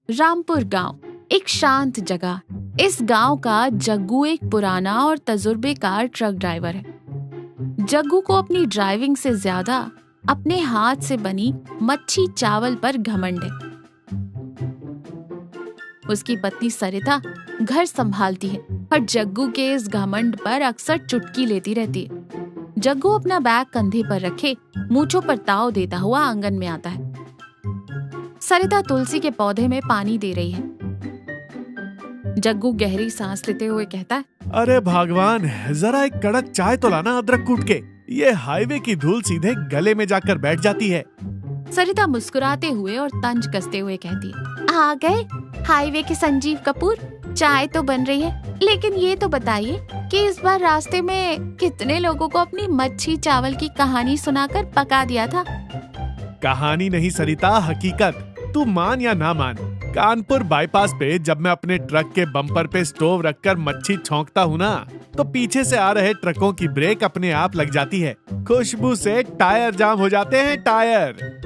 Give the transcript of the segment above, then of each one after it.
रामपुर गांव, एक शांत जगह। इस गांव का जग्गू एक पुराना और तजुर्बेकार ट्रक ड्राइवर है। जग्गू को अपनी ड्राइविंग से ज्यादा अपने हाथ से बनी मच्छी चावल पर घमंड है। उसकी पत्नी सरिता घर संभालती है और जग्गू के इस घमंड पर अक्सर चुटकी लेती रहती है। जग्गू अपना बैग कंधे पर रखे मूंछों पर ताव देता हुआ आंगन में आता है। सरिता तुलसी के पौधे में पानी दे रही है। जग्गू गहरी सांस लेते हुए कहता है, अरे भगवान, जरा एक कड़क चाय तो लाना अदरक कूट के। ये हाईवे की धूल सीधे गले में जाकर बैठ जाती है। सरिता मुस्कुराते हुए और तंज कसते हुए कहती है, आ गए हाईवे के संजीव कपूर। चाय तो बन रही है, लेकिन ये तो बताइए कि इस बार रास्ते में कितने लोगों को अपनी मच्छी चावल की कहानी सुनाकर पका दिया था। कहानी नहीं सरिता, हकीकत। तू मान या ना मान, कानपुर बाईपास पे जब मैं अपने ट्रक के बम्पर पे स्टोव रखकर मच्छी छौंकता हूँ ना, तो पीछे से आ रहे ट्रकों की ब्रेक अपने आप लग जाती है। खुशबू से टायर जाम हो जाते हैं, टायर।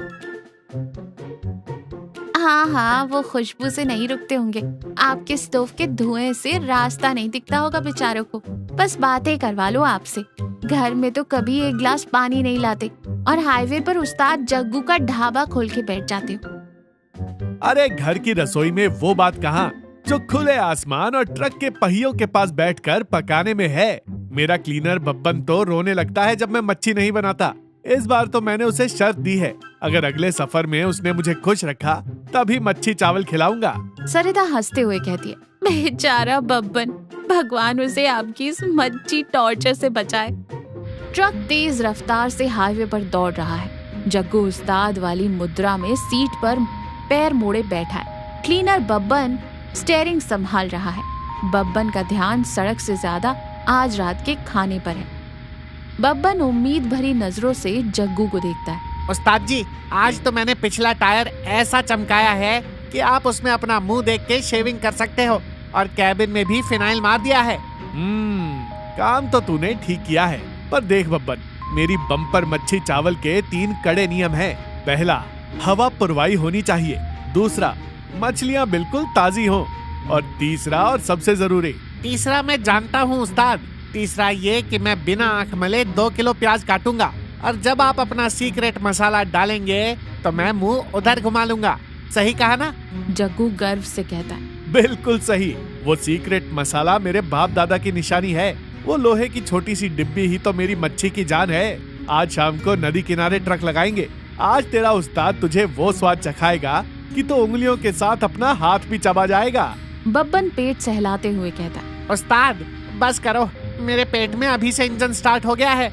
हाँ, वो खुशबू से नहीं रुकते होंगे। आपके स्टोव के धुएं से रास्ता नहीं दिखता होगा बेचारों को। बस बातें करवा लो आपसे। घर में तो कभी एक गिलास पानी नहीं लाते और हाईवे पर उस्ताद जग्गू का ढाबा खोल के बैठ जाते हो। अरे घर की रसोई में वो बात कहाँ जो खुले आसमान और ट्रक के पहियों के पास बैठकर पकाने में है। मेरा क्लीनर बब्बन तो रोने लगता है जब मैं मच्छी नहीं बनाता। इस बार तो मैंने उसे शर्त दी है, अगर अगले सफर में उसने मुझे खुश रखा तभी मच्छी चावल खिलाऊंगा। सरिता हंसते हुए कहती है, बेचारा बब्बन, भगवान उसे आपकी इस मच्छी टॉर्चर से बचाए। ट्रक तेज रफ्तार से हाईवे पर दौड़ रहा है। जग्गू उस्ताद वाली मुद्रा में सीट पर पैर मोड़े बैठा है। क्लीनर बब्बन स्टीयरिंग संभाल रहा है। बब्बन का ध्यान सड़क से ज्यादा आज रात के खाने पर है। बब्बन उम्मीद भरी नजरों से जग्गू को देखता है। उस्ताद जी, आज तो मैंने पिछला टायर ऐसा चमकाया है कि आप उसमें अपना मुंह देख के शेविंग कर सकते हो, और कैबिन में भी फिनाइल मार दिया है। काम तो तूने ठीक किया है, पर देख बब्बन, मेरी बम्पर मच्छी चावल के 3 कड़े नियम हैं। पहला, हवा पुरवाई होनी चाहिए। दूसरा, मछलियाँ बिल्कुल ताजी हों। और तीसरा और सबसे जरूरी। तीसरा मैं जानता हूँ उस्ताद। तीसरा ये कि मैं बिना आंख मले 2 किलो प्याज काटूंगा, और जब आप अपना सीक्रेट मसाला डालेंगे तो मैं मुंह उधर घुमा लूंगा। सही कहा ना? जग्गू गर्व से कहता है। बिल्कुल सही। वो सीक्रेट मसाला मेरे बाप दादा की निशानी है। वो लोहे की छोटी सी डिब्बी ही तो मेरी मच्छी की जान है। आज शाम को नदी किनारे ट्रक लगाएंगे। आज तेरा उस्ताद तुझे वो स्वाद चखाएगा कि तो उंगलियों के साथ अपना हाथ भी चबा जाएगा। बब्बन पेट सहलाते हुए कहता है, उस्ताद बस करो, मेरे पेट में अभी से इंजन स्टार्ट हो गया है।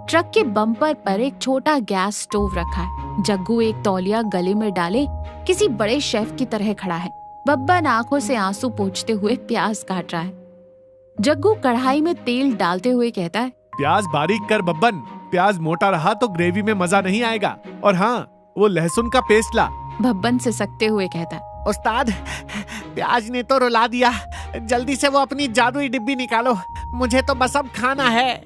ट्रक के बम्पर पर एक छोटा गैस स्टोव रखा है। जग्गू एक तौलिया गले में डाले किसी बड़े शेफ की तरह खड़ा है। बब्बन आंखों से आंसू पोंछते हुए प्याज काट रहा है। जग्गू कढ़ाई में तेल डालते हुए कहता है, प्याज बारीक कर बब्बन, प्याज मोटा रहा तो ग्रेवी में मजा नहीं आएगा। और हाँ, वो लहसुन का पेस्ट ला। बब्बन सिसकते हुए कहता है, उस्ताद, प्याज ने तो रुला दिया। जल्दी से वो अपनी जादुई डिब्बी निकालो, मुझे तो बस अब खाना है।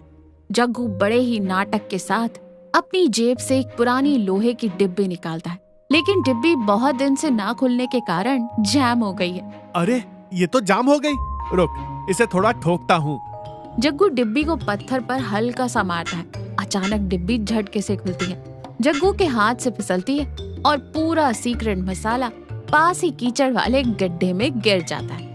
जग्गू बड़े ही नाटक के साथ अपनी जेब से एक पुरानी लोहे की डिब्बी निकालता है, लेकिन डिब्बी बहुत दिन से ना खुलने के कारण जैम हो गई है। अरे, ये तो जाम हो गई। रुक, इसे थोड़ा ठोकता हूँ। जग्गू डिब्बी को पत्थर पर हल्का सा मारता है। अचानक डिब्बी झटके से खुलती है। जग्गू के हाथ से फिसलती है और पूरा सीक्रेट मसाला पास ही कीचड़ वाले गड्ढे में गिर जाता है।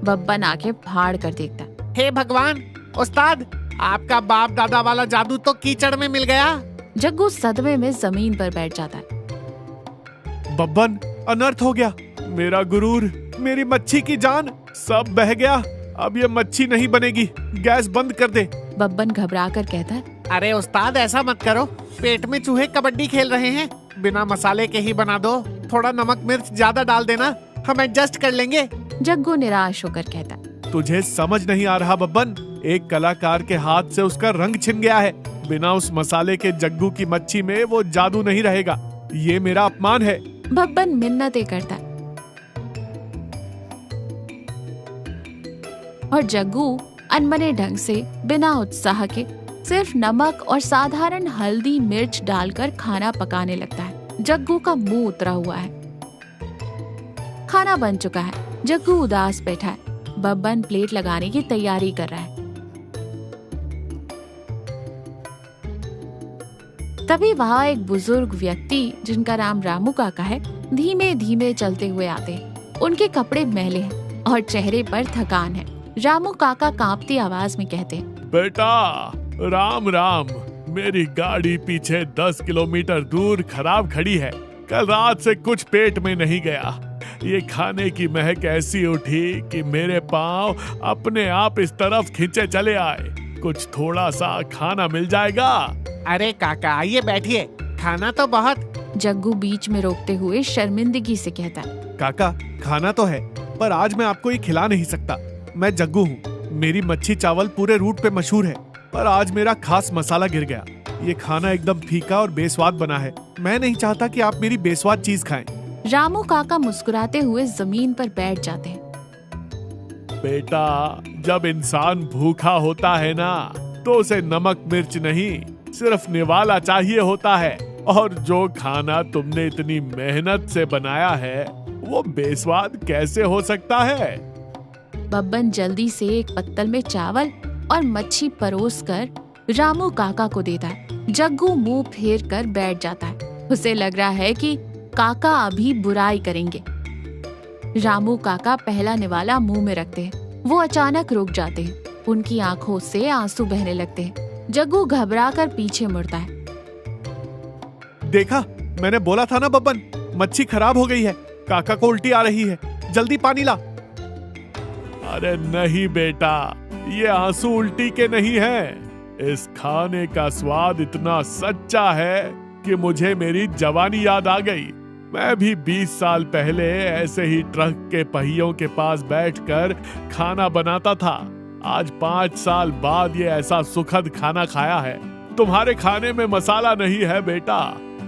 बब्बन आंखें फाड़ कर देखता है। हे भगवान, उस्ताद, आपका बाप दादा वाला जादू तो कीचड़ में मिल गया। जग्गू सदमे में जमीन पर बैठ जाता है। बब्बन, अनर्थ हो गया। मेरा गुरूर, मेरी मच्छी की जान, सब बह गया। अब ये मच्छी नहीं बनेगी। गैस बंद कर दे। बब्बन घबराकर कहता है, अरे उस्ताद, ऐसा मत करो। पेट में चूहे कबड्डी खेल रहे हैं। बिना मसाले के ही बना दो। थोड़ा नमक मिर्च ज्यादा डाल देना, हम एडजस्ट कर लेंगे। जग्गू निराश होकर कहता है, तुझे समझ नहीं आ रहा बब्बन, एक कलाकार के हाथ से उसका रंग छिन गया है। बिना उस मसाले के जग्गू की मच्छी में वो जादू नहीं रहेगा। ये मेरा अपमान है। बब्बन मिन्नतें करता है और जग्गू अनमने ढंग से बिना उत्साह के सिर्फ नमक और साधारण हल्दी मिर्च डालकर खाना पकाने लगता है। जग्गू का मुंह उतरा हुआ है। खाना बन चुका है। जग्गू उदास बैठा है। बब्बन प्लेट लगाने की तैयारी कर रहा है। तभी वहां एक बुजुर्ग व्यक्ति जिनका नाम रामू काका है धीमे धीमे चलते हुए आते हैं। उनके कपड़े मैले हैं और चेहरे पर थकान है। रामू काका कांपती आवाज में कहते हैं, बेटा राम राम, मेरी गाड़ी पीछे 10 किलोमीटर दूर खराब खड़ी है। कल रात से कुछ पेट में नहीं गया। ये खाने की महक ऐसी उठी कि मेरे पाँव अपने आप इस तरफ खींचे चले आए। कुछ थोड़ा सा खाना मिल जाएगा? अरे काका आइए बैठिए, खाना तो बहुत। जग्गू बीच में रोकते हुए शर्मिंदगी से कहता है, काका खाना तो है, पर आज मैं आपको ये खिला नहीं सकता। मैं जग्गू हूँ। मेरी मच्छी चावल पूरे रूट पे मशहूर है, पर आज मेरा खास मसाला गिर गया। ये खाना एकदम फीका और बेस्वाद बना है। मैं नहीं चाहता कि आप मेरी बेस्वाद चीज खाएं। रामू काका मुस्कुराते हुए जमीन पर बैठ जाते हैं। बेटा जब इंसान भूखा होता है ना, तो उसे नमक मिर्च नहीं, सिर्फ निवाला चाहिए होता है। और जो खाना तुमने इतनी मेहनत से बनाया है वो बेस्वाद कैसे हो सकता है? बब्बन जल्दी से एक पत्तल में चावल और मच्छी परोस कर रामू काका को देता है। जग्गू मुंह फेर कर बैठ जाता है। उसे लग रहा है कि काका अभी बुराई करेंगे। रामू काका पहला निवाला मुंह में रखते हैं। वो अचानक रुक जाते हैं। उनकी आंखों से आंसू बहने लगते हैं। जग्गू घबरा कर पीछे मुड़ता है। देखा, मैंने बोला था ना बब्बन, मच्छी खराब हो गई है। काका को उल्टी आ रही है, जल्दी पानी ला। अरे नहीं बेटा, ये आंसू उल्टी के नहीं है। इस खाने का स्वाद इतना सच्चा है कि मुझे मेरी जवानी याद आ गई। मैं भी 20 साल पहले ऐसे ही ट्रक के पहियों के पास बैठकर खाना बनाता था। आज 5 साल बाद ये ऐसा सुखद खाना खाया है। तुम्हारे खाने में मसाला नहीं है बेटा,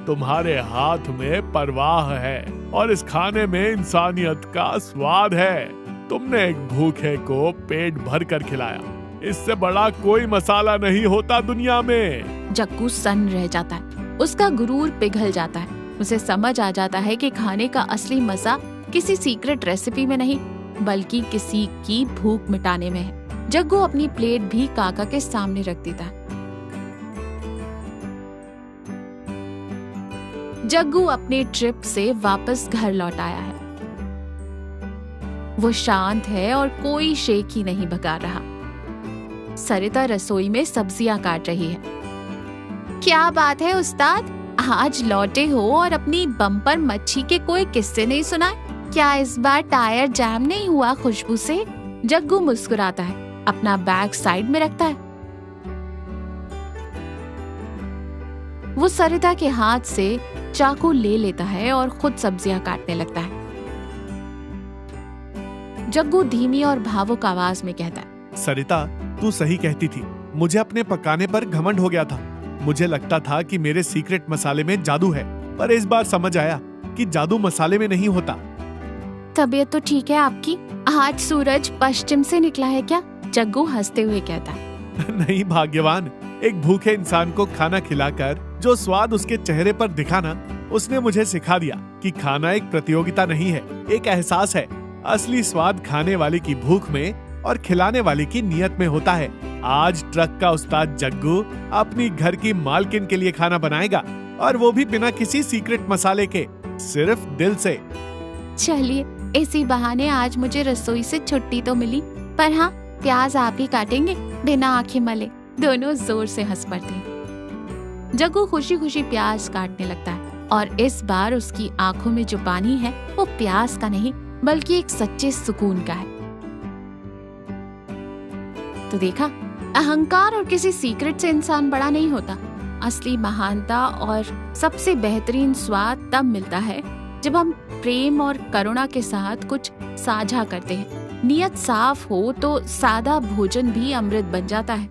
तुम्हारे हाथ में परवाह है और इस खाने में इंसानियत का स्वाद है। तुमने एक भूखे को पेट भर कर खिलाया। इससे बड़ा कोई मसाला नहीं होता दुनिया में। जग्गू सन्न रह जाता है। उसका गुरूर पिघल जाता है। उसे समझ आ जाता है कि खाने का असली मजा किसी सीक्रेट रेसिपी में नहीं, बल्कि किसी की भूख मिटाने में है। जग्गू अपनी प्लेट भी काका के सामने रख देता है। जग्गू अपने ट्रिप से वापस घर लौट आया है। वो शांत है और कोई शेख ही नहीं भगा रहा। सरिता रसोई में सब्जियां काट रही है। क्या बात है उस्ताद, आज लौटे हो और अपनी बम्पर मच्छी के कोई किस्से नहीं सुनाए? क्या इस बार टायर जैम नहीं हुआ खुशबू से? जग्गू मुस्कुराता है, अपना बैग साइड में रखता है। वो सरिता के हाथ से चाकू ले लेता है और खुद सब्जियां काटने लगता है। जग्गू धीमी और भावुक आवाज में कहता है, सरिता तू सही कहती थी। मुझे अपने पकाने पर घमंड हो गया था। मुझे लगता था कि मेरे सीक्रेट मसाले में जादू है, पर इस बार समझ आया कि जादू मसाले में नहीं होता। तबीयत तो ठीक है आपकी? आज सूरज पश्चिम से निकला है क्या? जग्गू हंसते हुए कहता है। नहीं भाग्यवान, एक भूखे इंसान को खाना खिलाकर जो स्वाद उसके चेहरे पर दिखा ना, उसने मुझे सिखा दिया कि खाना एक प्रतियोगिता नहीं है, एक एहसास है। असली स्वाद खाने वाले की भूख में और खिलाने वाले की नियत में होता है। आज ट्रक का उस्ताद जग्गू अपनी घर की मालकिन के लिए खाना बनाएगा, और वो भी बिना किसी सीक्रेट मसाले के, सिर्फ दिल से। चलिए, इसी बहाने आज मुझे रसोई से छुट्टी तो मिली। पर हाँ, प्याज आप ही काटेंगे बिना आंखें मले? दोनों जोर से हंस पड़ते हैं। जग्गू खुशी खुशी प्याज काटने लगता है और इस बार उसकी आंखों में जो पानी है वो प्याज का नहीं, बल्कि एक सच्चे सुकून का है। तो देखा, अहंकार और किसी सीक्रेट से इंसान बड़ा नहीं होता। असली महानता और सबसे बेहतरीन स्वाद तब मिलता है जब हम प्रेम और करुणा के साथ कुछ साझा करते हैं। नियत साफ हो तो सादा भोजन भी अमृत बन जाता है।